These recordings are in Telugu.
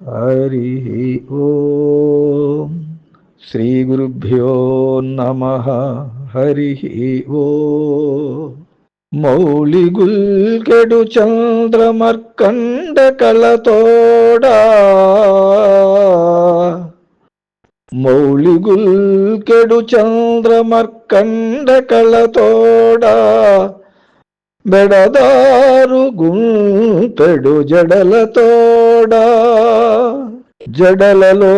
హరి ఓం. శ్రీ గురుభ్యో నమః. హరి ఓం. మౌళిగుల్కెడు చంద్రమర్కండ కళతోడా, మౌళిగుల్కెడు చంద్రమర్కండ కళతోడా, బెడదారు గుంటెడు జడలతోడా, జడలలో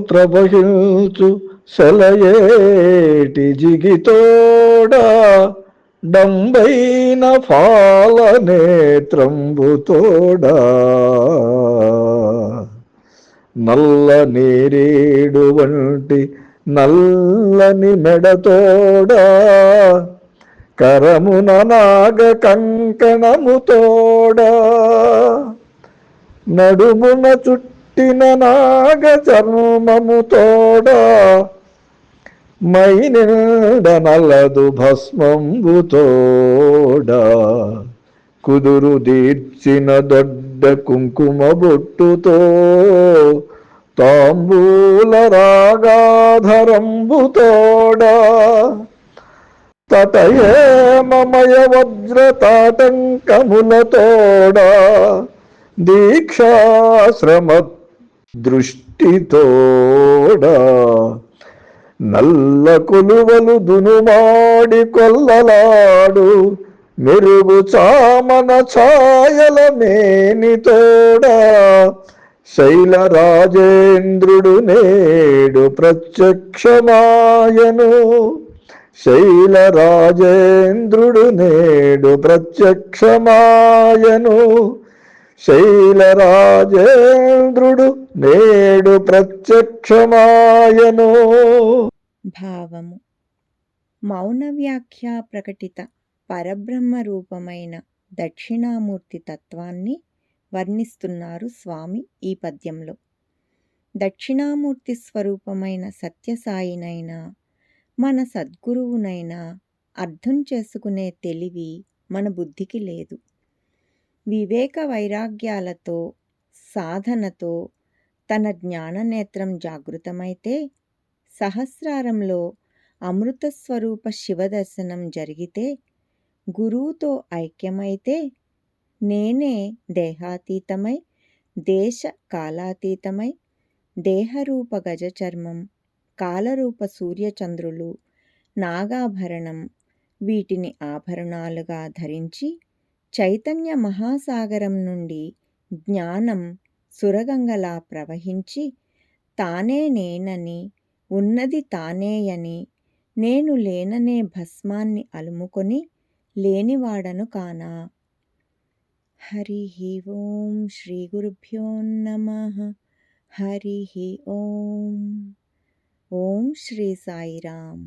ప్రవహించు సెలయేటి జిగితోడా, డంబైన ఫాలనేత్రంబుతోడా, నల్ల నేరేడు వంటి నల్లని మెడతోడా, కరమున నాగ కంకణముతోడా, నడుమున చుట్టిన నాగ చర్మముతోడా, మైనిండ నలదు భస్మంబుతోడా, కుదురు దీర్చిన దొడ్డ కుంకుమ బొట్టుతో, తాంబూల రాగాధరంబుతోడా, తటయేమమయ వజ్రతాటంకములతోడా, దీక్షాశ్రమ దృష్టితోడా, నల్ల కొలువలు దునుమాడి కొల్లలాడు మెరుగు చామన ఛాయల మేనితోడా, శైలరాజేంద్రుడు నేడు ప్రత్యక్షమాయను, శైలరాజేంద్రుడు నేడు ప్రత్యక్షమాయను, శైలరాజేంద్రుడు నేడు ప్రత్యక్షమాయను. భావము. మౌన వ్యాఖ్య ప్రకటిత పరబ్రహ్మ రూపమైన దక్షిణామూర్తి తత్వాన్ని వర్ణిస్తున్నారు స్వామి ఈ పద్యంలో. దక్షిణామూర్తి స్వరూపమైన సత్యసాయినైనా మన సద్గురువునైనా అర్థం చేసుకునే తెలివి మన బుద్ధికి లేదు. వివేక వైరాగ్యాలతో సాధనతో తన జ్ఞాననేత్రం జాగృతమైతే, సహస్రారంలో అమృతస్వరూప శివదర్శనం జరిగితే, గురువుతో ఐక్యమైతే, నేనే దేహాతీతమై దేశ కాలాతీతమై దేహరూప గజచర్మం, కాలరూప సూర్యచంద్రులు, నాగాభరణం వీటిని ఆభరణాలుగా ధరించి చైతన్య మహాసాగరం నుండి జ్ఞానం సురగంగలా ప్రవహించి, తానే నేనని, ఉన్నది తానేయని, నేను లేననే భస్మాన్ని అలుముకొని లేనివాడను కానా. హరి ఓం. శ్రీ గురుభ్యో నమః. హరి ఓం. ఓం శ్రీ సాయిరామ్.